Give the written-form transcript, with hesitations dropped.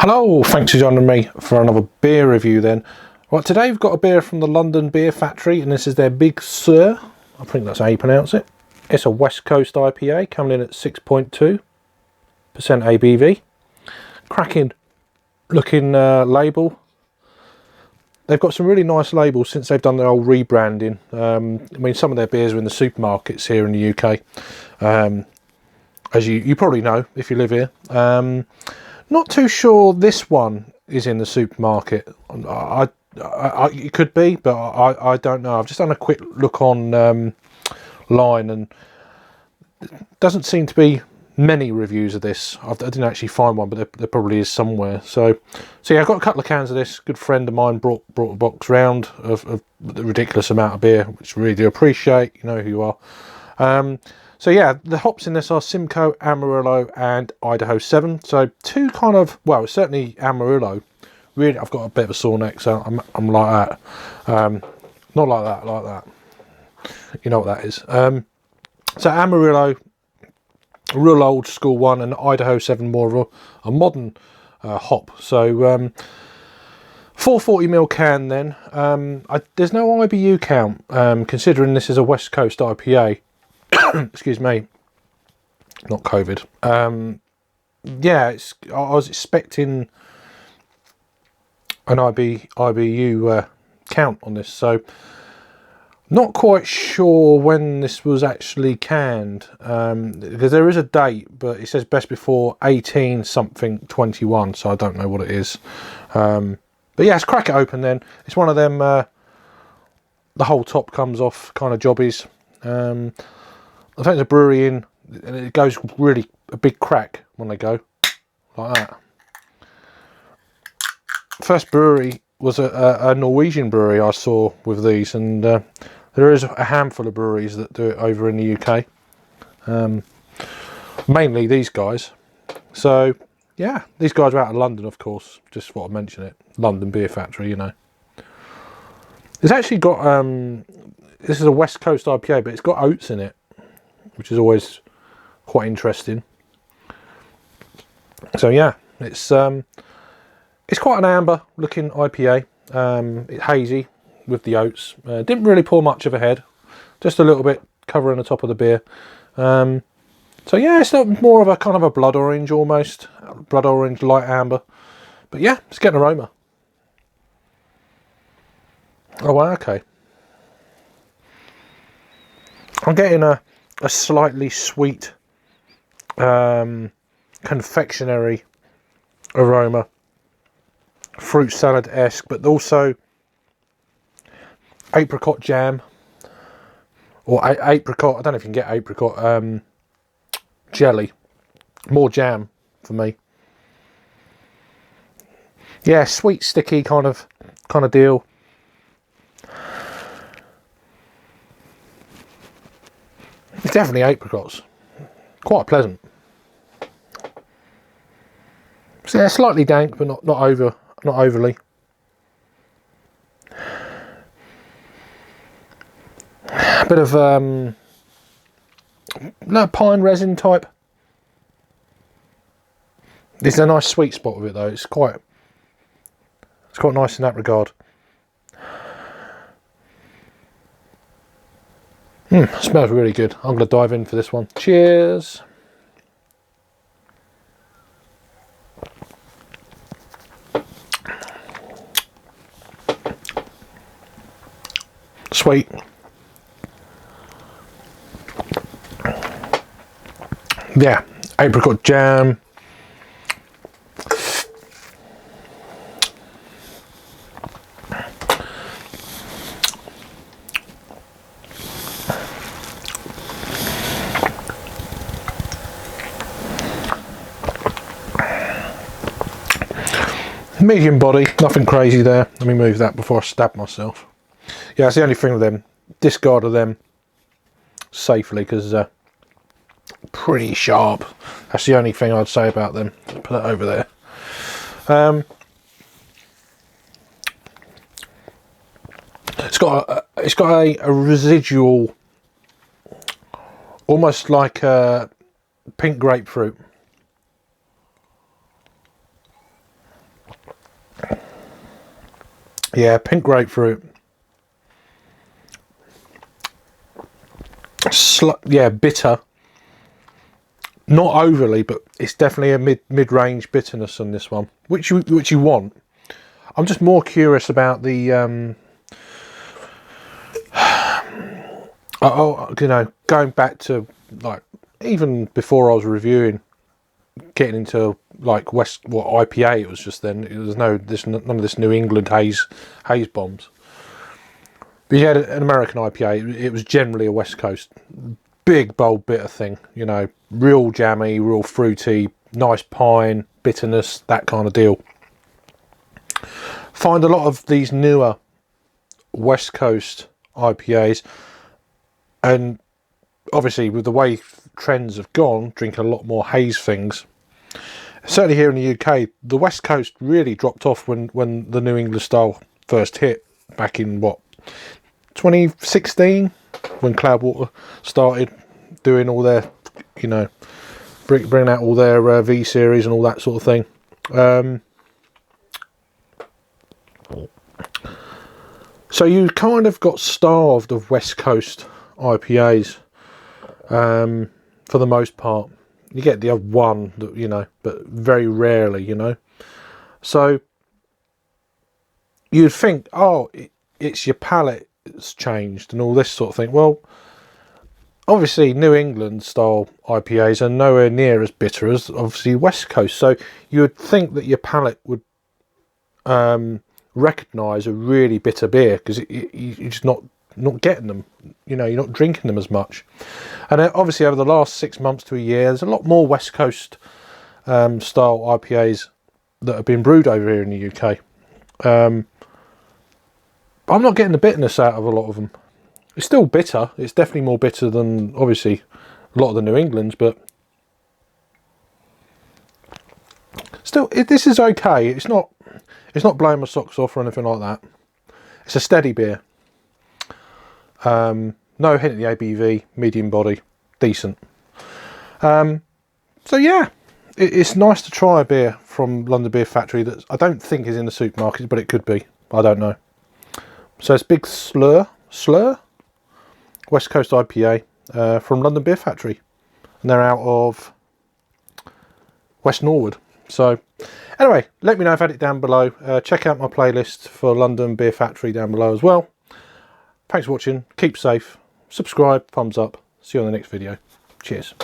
Hello, thanks for joining me for another beer review then. Well, today we've got a beer from the London Beer Factory, and this is their Big Sur. I think that's how you pronounce it. It's a West Coast IPA coming in at 6.2% ABV. Cracking looking label. They've got some really nice labels since they've done their old rebranding. I mean, some of their beers are in the supermarkets here in the UK, as you probably know if you live here. Not too sure this one is in the supermarket. It could be, but I don't know. I've just done a quick look on line, and doesn't seem to be many reviews of this. I didn't actually find one, but there probably is somewhere. So yeah, I've got a couple of cans of this. A good friend of mine brought a box round of the ridiculous amount of beer, which I really do appreciate. You know who you are. So yeah, the hops in this are Simcoe, Amarillo and Idaho 7. So two kind of, well, certainly Amarillo. Really, I've got a bit of a sore neck, so I'm like that. Not like that, like that. You know what that is. So Amarillo, a real old school one, and Idaho 7 more of a modern hop. So 440ml can then. There's no IBU count, considering this is a West Coast IPA. Excuse me, not COVID. Yeah, I was expecting an IBU count on this, so not quite sure when this was actually canned, because there is a date, but it says best before 18 something 21, so I don't know what it is. But yeah, let's crack it open then. It's one of them the whole top comes off kind of jobbies. I think there's a brewery in, and it goes really a big crack when they go like that. First brewery was a Norwegian brewery I saw with these, and there is a handful of breweries that do it over in the UK. Mainly these guys. So yeah, these guys are out of London, of course. Just thought I'd mention it. London Beer Factory, you know. It's actually got this is a West Coast IPA, but it's got oats in it, which is always quite interesting. So yeah, it's quite an amber looking IPA. It's hazy with the oats. Didn't really pour much of a head, just a little bit covering the top of the beer. So yeah, it's not more of a kind of a blood orange almost, blood orange light amber. But yeah, it's getting an aroma. Oh wow, okay. I'm getting a slightly sweet confectionery aroma, fruit salad-esque, but also apricot jam, or apricot, I don't know if you can get apricot jelly. More jam for me. Yeah, sweet sticky kind of deal. It's definitely apricots. Quite pleasant. So yeah, slightly dank, but not overly. A bit of pine resin type. There's a nice sweet spot with it though. It's quite nice in that regard. Smells really good. I'm going to dive in for this one. Cheers. Sweet. Yeah, apricot jam. Medium body, nothing crazy there. Let me move that before I stab myself. Yeah, that's the only thing with them. Discard of them safely, because pretty sharp. That's the only thing I'd say about them. Put that over there. It's got a residual, almost like pink grapefruit. Yeah, pink grapefruit. Yeah, bitter. Not overly, but it's definitely a mid-range bitterness on this one, which you want. I'm just more curious about the you know, going back to like even before I was reviewing, getting into like IPA. It was just then. There's none of this New England haze bombs. But you had an American IPA. It was generally a West Coast, big bold bitter thing. You know, real jammy, real fruity, nice pine bitterness, that kind of deal. Find a lot of these newer West Coast IPAs, and obviously with the way trends have gone, drink a lot more haze things. Certainly here in the UK, the West Coast really dropped off when the New England style first hit back in 2016, when Cloudwater started doing all their, you know, bringing out all their V series and all that sort of thing. So you kind of got starved of West Coast IPAs for the most part. You get the odd one, that, you know, but very rarely, you know. So you'd think, oh, it's your palate's changed and all this sort of thing. Well, obviously New England style IPAs are nowhere near as bitter as obviously West Coast. So you would think that your palate would recognise a really bitter beer, because you're just not getting them. You know, you're not drinking them as much. And obviously over the last 6 months to a year, there's a lot more West Coast style IPAs that have been brewed over here in the UK. I'm not getting the bitterness out of a lot of them. It's still bitter. It's definitely more bitter than obviously a lot of the New Englands, but still, this is okay. It's not blowing my socks off or anything like that. It's a steady beer. No hint of the ABV, medium body, decent. So yeah, it's nice to try a beer from London Beer Factory that I don't think is in the supermarkets, but it could be. I don't know. So it's Big Slur, West Coast IPA from London Beer Factory, and they're out of West Norwood. So anyway, let me know if I had it down below. Check out my playlist for London Beer Factory down below as well. Thanks for watching. Keep safe. Subscribe. Thumbs up. See you on the next video. Cheers.